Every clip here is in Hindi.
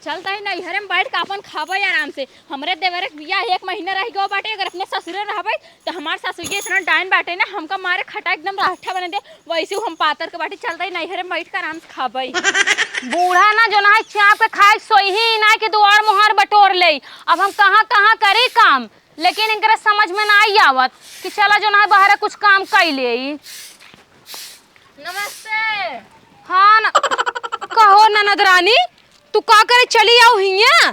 चलता है नहीं हरे में बैठ के अपन खाबे आराम से। हमरे देवरे बिया 1 महीना रह गयो बाटे, अगर अपने ससुरे रहबे तो हमार ससुरिया इतना डाइन बाटे ना हमका मारे खटा एकदम राठा बने दे, वैसे हम पातर के बाटे चलता है नहीं हरे में बैठ के आराम से खाबे। बूढ़ा ना जो ना चाप के खाए सोई ही ना कि दुआर मुहार बटोर ले। अब हम कहाँ कहाँ करी काम, लेकिन इनकरे समझ में ना आई आवत कि चला जो ना बाहर कुछ काम कर ले। नमस्ते। हाँ ना कहो ननद रानी, तू का करे चली आओ हिया?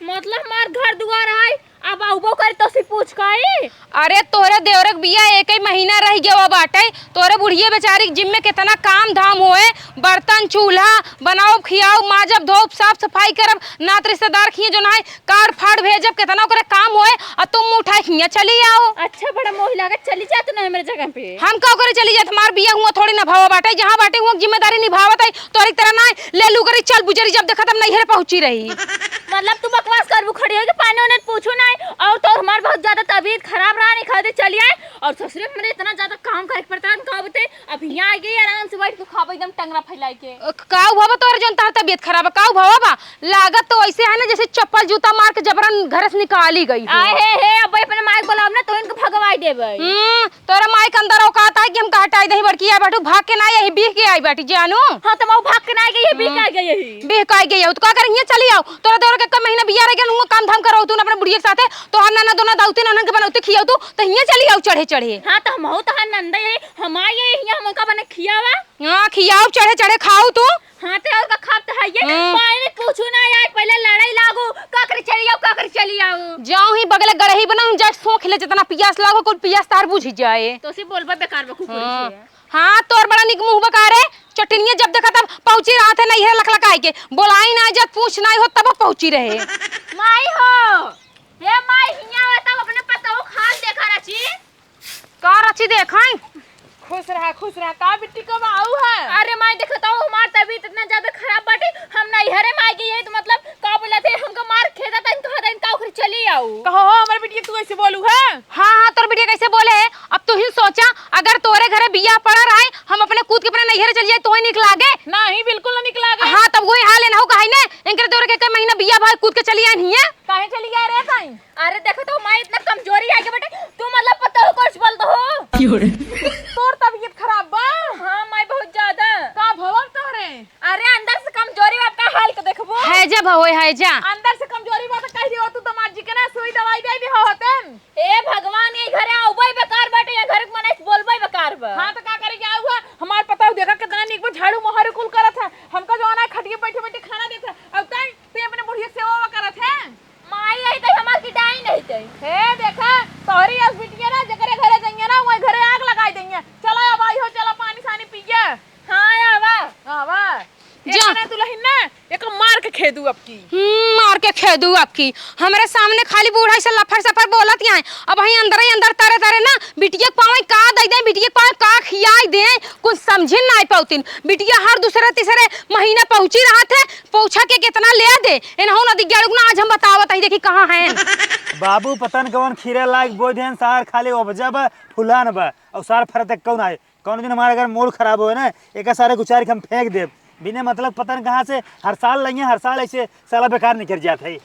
मतलब हमार घर दुआर है, अब आउबो करे तो से पूछ काई। अरे तोरे देवरक बिया 1 ही महीना रह गया बाटे, तोरे बुढ़िया बेचारी जिम में कितना काम धाम होए, बर्तन चूल्हा बनाओ खियाओ माजब धोप साफ सफाई करब, नात रिश्तेदार खिए जो ना कार फाड़ भेजब, कितना ओकरे काम होए और तुम उठाए खिया चली आओ। अच्छा बड़ा मोह लागे, चली जा तू ना मेरे जगह पे। हम का करे चली जात, हमार बिया हुआ थोड़ी ना भावा बाटे, जहां बाटे हुआ जिम्मेदारी निभावत है तोरी तरह ना ले लू करी चल बुजरी जब देखा तब नहीं पहुंची रही। मतलब तू बकवास करबू खड़ी हो कि पानी उन्हें पूछू ना, और तो हमार बहुत ज्यादा तबीयत खराब रहा नहीं खाते चली आए, और ससुरे में इतना ज्यादा काम करे पड़ता है का बते। अब यहाँ आ गई आराम से बैठ के खाबे एकदम टंगरा फैलाई के। काऊ भावा तोर जोन तार तबीयत खराब है काऊ भावा बा, लागत तो ऐसे है ना जैसे चप्पल जूता मार के जबरन घर से निकाली गई हो। आए हे अब अपने माइक बुलाओ ना तो इनको भगवाई देबे। तोरा माइक अंदर औकात है कि हम का हटाई दही बड़की आई बैठू भाग के ना यही बीह के आई बैठी जानू। हां तो मैं भाग के ना गई है, बीक आ गई यही बीह का गई हो तो का करिए चली आओ, तोरा देवर के कम महीना बिया रह गया हुआ काम धाम करो तू अपने बुढ़िया के साथे, तो हन्ना ना दोना दाउती ना के बनौती खियाओ तू तो हिया चली आओ चढ़े चढ़े। हां तो हम हो तो नंदा यही हमार ये हिया हमका बने खियावा। हां खियाओ चढ़े चढ़े खाओ तू। हां तो और का खात है ये पानी पूछू ना यार, पहले लड़ाई लागू का कर चली आओ जाऊं ही बगले गड़ही बनाऊं जट सोख ले जितना पियास लागो कुल पियास तार बुझ जाए तो सी बोलबा बेकार बकू करे। हाँ तोर बड़ा निक मुंह बकार है, चटनिया जब देखा तब पहुंची रहा थे नहीं है लखलकाई के, बोलाई ना जब पूछ ना हो तब पहुंची रहे। माई हो हे माई हिया तब अपने पता हो खाल देखा रची का रची देखाई। खुश रहा का बिट्टी कब आऊ है। अरे माई देखो तो हमार तबीयत इतना ज्यादा खराब बाटे, हम नहीं हरे माई गई है तो मतलब का बोला थे हमको मार खेदा तन कहा तन का उखर चली आऊ। कहो हमर बिटिया तू ऐसे बोलू है। हाँ तोर बिटिया कैसे बोले है, अब तू ही सोचा अगर तोरे घरे बिया पड़ा रहे हम अपने कूद के अपने नैहरे चल जाए तो ही निकला गे। नहीं बिल्कुल ना निकला गे। हाँ तब वही हाल है ना हो कहीं ने इनके तोरे के महीना बिया भाई कूद के चली आई नहीं है काहे चली गया रे ताई। अरे देखो तो माई इतना कमजोरी है के बेटे, तू मतलब पता हो कुछ बोल दो तोर तबीयत खराब बा। हां माई बहुत ज्यादा का भवन तोरे। अरे अंदर से कमजोरी आपका हाल को देखबो है जा भवोई है जा। अंदर से कमजोरी बा त कह दियो तू दमाद जी के ना सुई दवाई दे भी होतन। ए भगवान ये घरे आउबई बेकार बाटे, ये घर के मने बोलबई बेकार बा। हां त का करे क्या हुआ हमार पता हो देखा कितना निक में झाड़ू मोहर कुल करत है, हमका जो ना खटिए बैठे बैठे खाना देता अब ताई ते अपने बुढ़िया सेवा करत है। माई आई त हमार की डाई नहीं तई हे देखा तोहरी अस बिटिया ना जकरे घरे जाइए ना वही घरे आग लगाई देंगे। चलो अब आई हो चलो पानी सानी पिए। हां आवा आवा जा ना दुल्हन ना एक मार के खेदू अब की। मार के खेदू आपकी हमारे सामने खाली बूढ़ा से लफर सफर बोलत यहाँ, अब वहीं अंदर ही अंदर तारे तारे ना बिटिया पावे का दे दे बिटिया पावे का खियाई दे, कुछ समझे ना पाउतिन। बिटिया हर दूसरे तीसरे महीना पहुंची रहा थे, पहुंचा के कितना ले दे एनहु नदी गेड़ू ना आज हम बतावत ही देखी कहां है। बाबू पतन कवन खीरा लाग बोधन सार खाली उपजा बा फुलान बा और सार फरत कौन आए कौन दिन हमारे अगर मूड खराब हो ना एक सारे गुचार के हम फेंक देब बिना मतलब पता नहीं कहाँ से हर साल लेंगे, हर साल ऐसे साला बेकार निकल जाता है।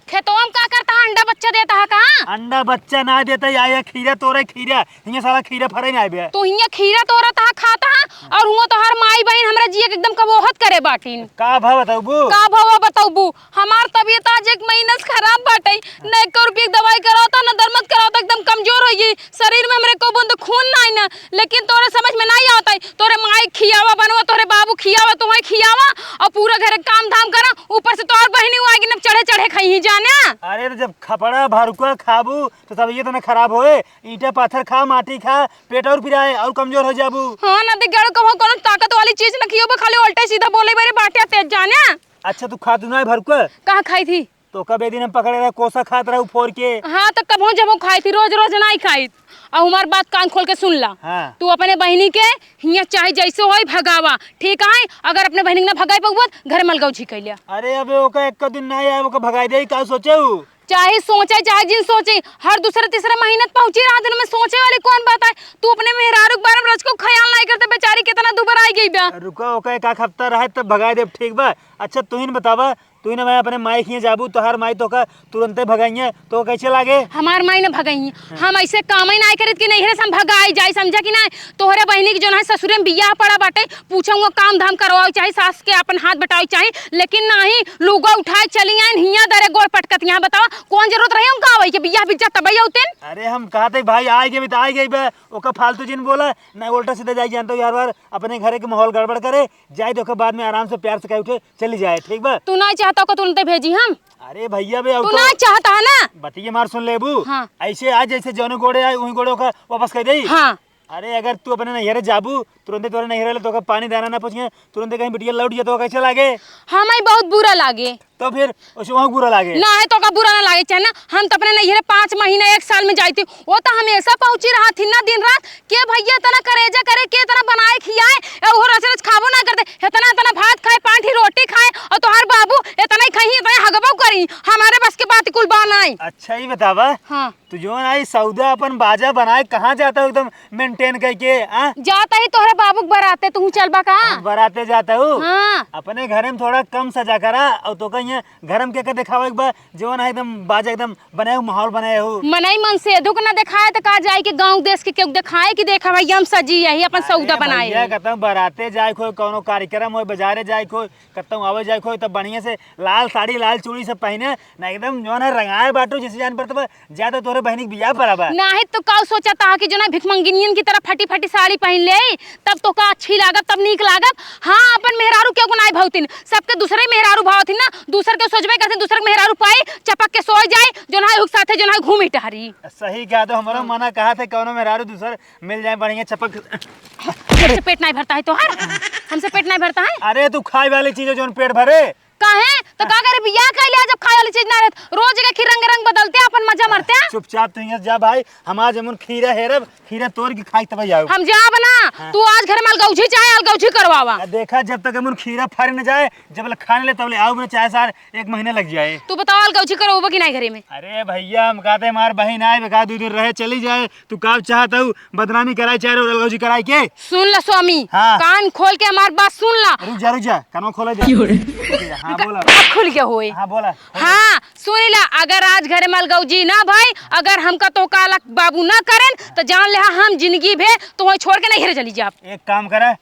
खेतों में का करता है अंडा बच्चा देता है कहाँ अंडा बच्चा ना देता है आया खीरा तोरे खीरा हिंगे साला खीरा फरे नहीं आए तो हिया खीरा तोरा ता खाता है और हुआ तो हर माई बहन हमरा जिए के एकदम कबोहत करे बाटिन। का भाव बताऊ बू का भाव बताऊ बू हमार तबीयत आज 1 महीना से खराब बाटे, न 1 रुपये दवाई कराता न दरमत कराता, एकदम कमजोर हो गई शरीर में हमरे को बंद खून नहीं ना, लेकिन तोरे समझ में नहीं आता है तोरे माई खियावा बनवा तोरे बाबू खियावा तुम्हें खियावा और पूरा घर काम धाम करा, ऊपर से तोर बहनी आएगी न चढ़े चढ़े खाई जाना। अरे तो जब खपड़ा भरुका खाबू तो तबीयत ना खराब होए, ईंटा पत्थर खा माटी खा पेट और फिराए और कमजोर हो जाबू। हाँ ना दिगड़ को कोनो ताकत वाली चीज न खियो खाली उल्टा सीधा बोले मेरे बाटे तेज जाना। अच्छा तू खा तू ना भरुका कहाँ खाई थी तो कब दिन हम पकड़े रहे कोसा खात रहे फोड़ के। हाँ तो कब जब वो खाई थी रोज रोज नहीं खाई। और हमार बात कान खोल के सुन ला। हाँ। तू अपने बहनी के हिया चाहे जैसे हो भगावा ठीक है, अगर अपने बहनी ना भगाई पबत घर मलगाऊ झिक लिया। अरे अब ओका एक दिन नहीं आए ओका भगाई दे का सोचेऊ चाहे सोचे चाहे जिन सोचे हर दूसरे तीसरे महीने पहुंची रहा दिन में सोचे वाली कौन बात है। तू अपने मेहरारू के बारे में रोज को ख्याल नहीं करते, बेचारी कितना दुबर आई गई बा। रुका ओका एक हफ्ता रहे तब भगाई दे ठीक बा। अच्छा तू ही बतावा तू ना मैं अपने माई खिए जाबू तो हर माई तो का तुरंते भगाइए तो कैसे लागे? हमार माई ने भगई हम ऐसे काम ही नहीं करत कि नहीं रे, हम भगाई जाए समझा कि नहीं। तोहरे बहनी की जो है ससुरे में बियाह पड़ा बाटे, पूछूंगा काम धाम करवाओ चाहे सास के अपन हाथ बटाओ चाहे, लेकिन नहीं लुगा उठाए चली आए हिया दरे गोड़ पटकत। यहाँ बताओ कौन जरूरत रहे उनका आवे के बियाह बिजा तबई होते। अरे हम कहते भाई आए गए तो आए गई बे, ओका फालतू जिन बोला ना उल्टा सीधा जाए जानते हो यार बार अपने घर के माहौल गड़बड़ करे जाए तो बाद में आराम से प्यार से कह उठे चली जाए, ठीक बा? तू नहीं चाहता को तुरंत भेजी हम? अरे भैया बे तू नहीं चाहता है ना? बतिये मार सुन लेबू। हाँ। ऐसे आज जैसे जौन गोड़े आए वही गोड़े का वापस कर दे। हाँ। अरे अगर तू अपने नैहरे जाबू तुरंत तोरे नैहरे तो पानी दाना ना पूछिए तुरंत कहीं बिटिया लौट जाए तो कैसे लागे? हमें बहुत बुरा लागे। तो फिर उसे वहाँ बुरा लागे ना है तो का बुरा ना लागे चाहे ना। हम तो अपने नैहरे 5 महीने 1 साल में जाती, वो तो हमेशा पहुंची रहा थी ना दिन रात के भैया तना करेजा करे के तना बनाए खियाए और रस रस खाबो ना करते, इतना इतना भात खाए 5 रोटी खाए और तोहार बाबू इतना ही खाई इतना हगबो करी, हमारे बस के बात कुल बात नहीं। अच्छा ही बतावा। हाँ। तू जो आई सौदा अपन बाजा बनाए कहाँ जाता हूँ एकदम मेंटेन करके? जाता ही तोहरे बाबू बराते तू चलबा कहाँ? बराते जाता हूँ। हाँ। अपने घर में थोड़ा कम सजा करा और तो कहीं घर में क्या दिखावा एक बार जीवन है एकदम बाजा एकदम बनाए माहौल बनाए हो मनई मन से दुख ना दिखाए तो कहा जाए कि गांव देश के क्यों दिखाए कि देखा भाई हम सजी यही अपन सौदा बनाए। कहता हूँ बराते जाए कोई कोनो कार्यक्रम हो बाजारे जाए कोई कहता हूँ आवे जाए कोई तब बढ़िया से लाल साड़ी लाल चूड़ी सब पहने ना एकदम जो है रंगाए बाटो जिसे जान पड़ता ज्यादा तोरे बहनी बियाह पर ना है तो का सोचा था कि जो ना भिखमंगिनियन की तरह फटी फटी साड़ी पहन ले तब तो का अच्छी लागत तब नीक लागत। हाँ अपन मेहरारू क्यों को नाई भावतीन, सबके दूसरे मेहरारू भावतीन ना, दूसर के सोचबे करते दूसर के मेहरारू पाए चपक के सोई जाए जो ना हुक साथे जो ना घूमी टहरी। सही कहा तो हमारा मना कहा थे कौनो मेहरारू दूसर मिल जाए बढ़िया चपक। हमसे पेट नहीं भरता है तोहार? हमसे पेट नहीं भरता है? अरे तू खाए वाली चीज जो पेट भरे काहे तो का करे बियाह कर लिया जब खाए वाली चीज ना रहत, रोज के रंग रंग बदलते अपन मजा मरते हैं। चुपचाप तू यहाँ जा भाई, हमारा जमुन खीरा हेरब खीरा तोड़ के खाई तब जाओ। हम जा बना तू आज घर में अलगौछी चाहे अलगौछी करवावा। देखा जब तक हमन खीरा फर न जाए जब ले खाने ले तब ले आओ, चाहे सार 1 महीना लग जाए। तू बताओ अलगौछी करवाबा कि नहीं घरे में? अरे भैया हम कहते हमार बहन आए बेकार 2 दिन रहे चली जाए, तू का चाहता हूँ बदनामी कराई चाहे अलगौजी कराई के? सुन ला स्वामी। हाँ। कान खोल के हमार बात सुन ला। रुक जा कानों खोले दे। हाँ बोला खुल के होए। हाँ बोला। हाँ सुन ला, अगर आज घरे में अलगौजी ना भाई अगर हमका तो काला बाबू ना करें तो जान ले हम जिंदगी भे तो वही छोड़ के नहीं घरे चली जा। एक काम करे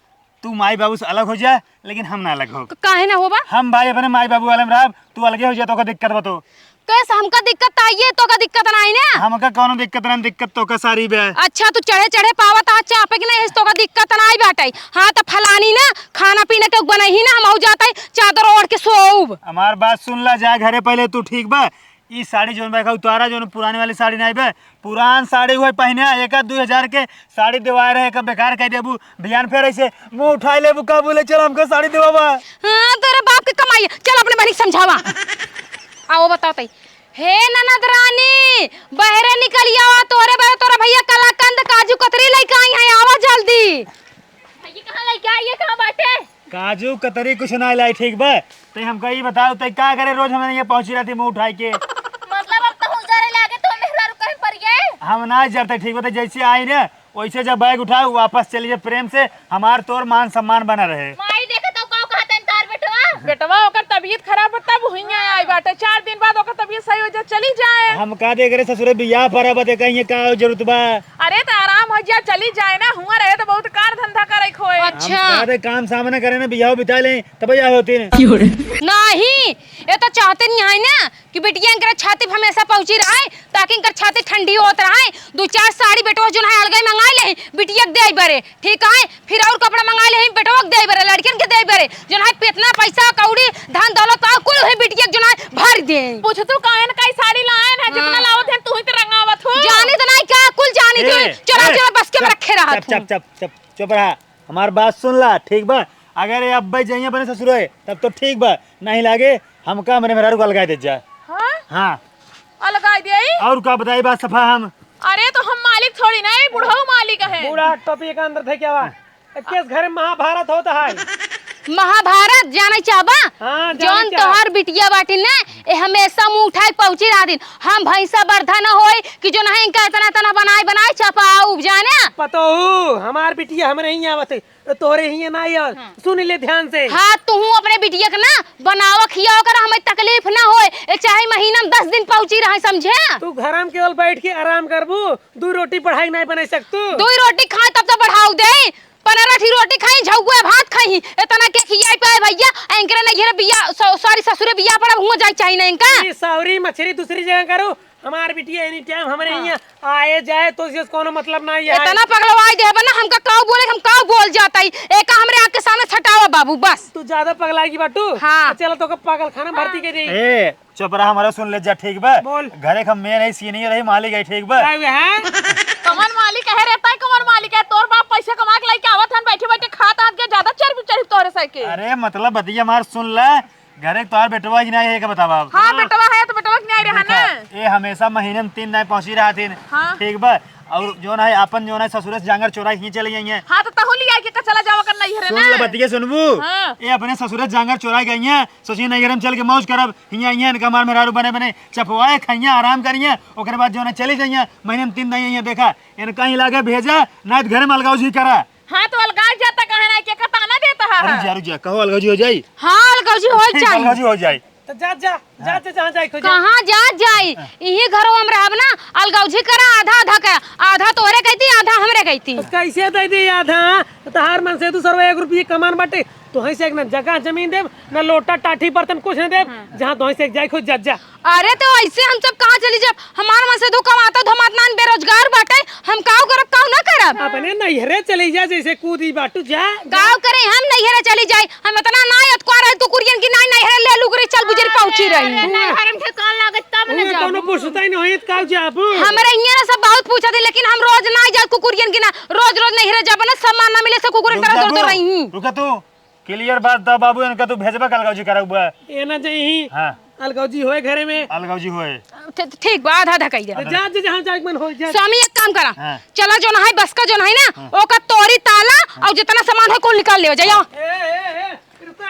तू माई बाबू से अलग हो जा लेकिन हम ना अलग हो। काहे ना होबा? हम भाई अपने माई बाबू वाले में रह, तू अलगे हो जा तो का दिक्कत बतो। कैसे हमका दिक्कत आई है तो का दिक्कत नहीं ना? हमका कोनो दिक्कत ना, दिक्कत तो का सारी बे। अच्छा तू चढ़े चढ़े पावत आज चापे कि नहीं तो का दिक्कत नहीं बाटे। हाँ तो फलानी ना खाना पीना के बनही ना हम हो जाता है चादर ओढ़ के सोऊब। हमार बात सुन ला जा घरे पहले तू ठीक बा। ई साड़ी जोन बैठा उतारा जो पुरानी वाली साड़ी नहीं बे, पुरान साड़ी हुए पहने 1-2 के साड़ी दिवाए रहे कब बेकार कह देबू भियान फेर ऐसे मुंह उठाई लेबू का बोले चल हमको साड़ी दिवावा। हाँ तेरे बाप के कमाई चल अपने बहनी समझावा। आओ बताओ हे ननद रानी बहरे निकल आवा तोरे बहरे तोरा भैया कलाकंद काजू कतरी लेके आई है, आवा जल्दी। ये कहां लेके आई है, कहां बाटे? काजू कतरी कुछ ना लाई ठीक बा। तो हमको ये बताओ तो क्या करे रोज हमें ये पहुंची रहती मुंह उठाई के? मतलब अब तो हुजारे लागे तो मेहरारू कहीं पर गए? हम ना जब तक ठीक बता जैसे आई ना वैसे जब बैग उठाओ वापस चली जाए प्रेम से, हमार तोर मान सम्मान बना रहे। माई देखे तो का कहतन तार बेटवा बेटवा ओकर तबीयत खराब तब हुइया आई बाटे, 4 दिन बाद ओकर तबीयत सही हो जा चली जाए। हम का देख रहे ससुरे बियाह पर बते कहीं का जरूरत बा? अरे तो आराम हो जा चली जाए ना, हुआ रहे तो बहुत कार धंधा करे खोए। अच्छा हम काम सामने करे ना बियाह बिता ले तब या होती है। नहीं ये तो चाहते नहीं है ना कि बिटिया इनकर छाती पे हमेशा पहुंची रहे ताकि इनकर छाती ठंडी होत रहे। 2-4 साड़ी बेटवा जो है अलग मंगा ले बिटिया के दे बरे ठीक है, फिर और कपड़ा मंगा ले बेटवा के दे बरे लड़कियन के दे बरे जो है इतना पैसा कौड़ी धन दौलत कुल है बिटिया जो है भर दे। पूछ तू काहे न काई साड़ी लाए ना जितना लावत है तू ही तो रंगावत हो। जाने तो नहीं क्या कुल जानी थी चला चला बस के रखे रहा चुप चुप रहा। हमार बात सुन ला ठीक बा, अगर ये अब्बा जाइए अपने ससुर तब तो ठीक बा, नहीं लागे हमका मेरे मेहरारू को अलगाई दे जा। हाँ हाँ अलगाई दे और का बताई बात सफा हम। अरे तो हम मालिक थोड़ी नहीं बुढ़ऊ मालिक है। बूढ़ा टोपी के अंदर थे क्या बा? किस घर में महाभारत होता है? महाभारत जाने चाहबा? हाँ, जाने जौन चाह। तोहार बिटिया बाटी ना ए हमेशा मुंह उठाई पहुंची रहा दिन हम भैंसा बर्धा न होई कि जो नहीं इनका इतना इतना बनाए चपाऊ जाने पतो हमार बिटिया हम नहीं आवत है तोरे ही ना यार सुन ले ध्यान से। हाँ तू अपने बिटिया के ना बनावा खियाओ कर हमें तकलीफ ना होए ए चाहे महीना में 10 दिन पहुंची रहे समझे। तू घर में केवल बैठ के आराम करबू 2 रोटी पढ़ाई नहीं बना सकतू। 2 रोटी खाए तब तो बढ़ाऊ दे 15 रोटी खाई झौगुए भात खाई इतना के खियाई पाए भैया एंकरे नहीं घेरे बिया सॉरी ससुरे बिया पड़ा हुआ जाए चाहिए नहीं का ये सावरी मछली दूसरी जगह करो हमार बिटिया एनी टाइम हमारे यहाँ आए जाए तो इससे कोनो मतलब नहीं है। इतना पगलवाई दे बना हमका काऊ बोले हम काऊ बोल जाता है एक हमरे आंख के सामने छटावा बाबू बस। तू ज्यादा पगलाएगी बाटू। हाँ। चलो तो पागल खाना भर्ती के दी। ए चुप रहा हमारा सुन ले जा ठीक बा बोल। घरे हम मैं नहीं सी नहीं रही मालिक है ठीक बा। कमर मालिक है रहता है कमर मालिक है तोर बाप पैसा कमा के लेके आवत हन बैठे बैठे खाता के ज्यादा चढ़ तोरे साइकिल। अरे मतलब बतिया मार सुन ले घरे तोहार बेटवा की नहीं है का बतावा। हाँ बेटवा है तो बेटवा नहीं रहा ना। ये हमेशा महीने में 3 नहीं पहुंची रहा थी हाँ। ठीक बा और जो ना अपन जो ना ससुर से जांगर चोरा ही चली गई है। हाँ तो तहु लिया के चला जावा करना ही है सुन ना। ले बतिया सुनबू हाँ। ये अपने ससुर से जांगर चोरा गई है सोची नहीं हम चल के मौज करब हियां हियां इनका मार मेरारू बने बने चपवाए खाइया आराम करिए ओकरे बाद जो ना चली जाइए महीने में 3 नहीं है देखा इनका ही लागे भेजा ना घर में अलगाव जी करा। हाँ तो अलगाव जाता कहे ना के कताना देता है। रुक जा कहो अलगाव जी हो जाई। हाँ अलगौजी हो चाहिए अलगाव जी हो जाई तो जा जहाँ जाए कहाँ जा जाई यही घरों हम रहब ना अलगौजी करा आधा आधा का आधा तोहरे कहती आधा हमरे कहती। कैसे दे दे आधा तहार मन से तू सर्व 1 रुपये कमान बाटे तो से एक न जगह जमीन देव न लोटा टाठी बर्तन कुछ न देव जहाँ तो से एक जाए खुद जा। अरे तो ऐसे हम सब कहाँ चली जब हमार मन से दो कमाता तो हम इतना बेरोजगार बाटे हम काव करब काव ना करब अपने नैहरे चली जा जैसे कूदी बाटू जा काव करे हम नैहरे चली जाए हम इतना ना अतका रहे तू कुरियन की नहीं नैहरे ले लुगरी चल गुजरी पहुंची रही हरम ठेकान लागत तब न जाबू। कोनो पूछता ही नहीं काव जाबू। हमारे यहाँ ना सब बहुत पूछा थे लेकिन हम रोज ना जा कुकुरियन की ना रोज नैहरे जब ना सम्मान ना मिले से कुकुरन तरह दौड़ रही हूँ। रुका तू क्लियर बात दा बाबू इनका तू भेजबा अलगाव जी करा हुआ ये ना जाई हां अलगौजी होए घरे में अलगाव जी होए ठीक बा आधा आधा कही दे जा जहाँ जाए मन हो जा। स्वामी एक काम करा हाँ। चला जो ना है बस का जो ना है ना ओका तोरी ताला और जितना सामान है कुल निकाल ले जाओ। रुका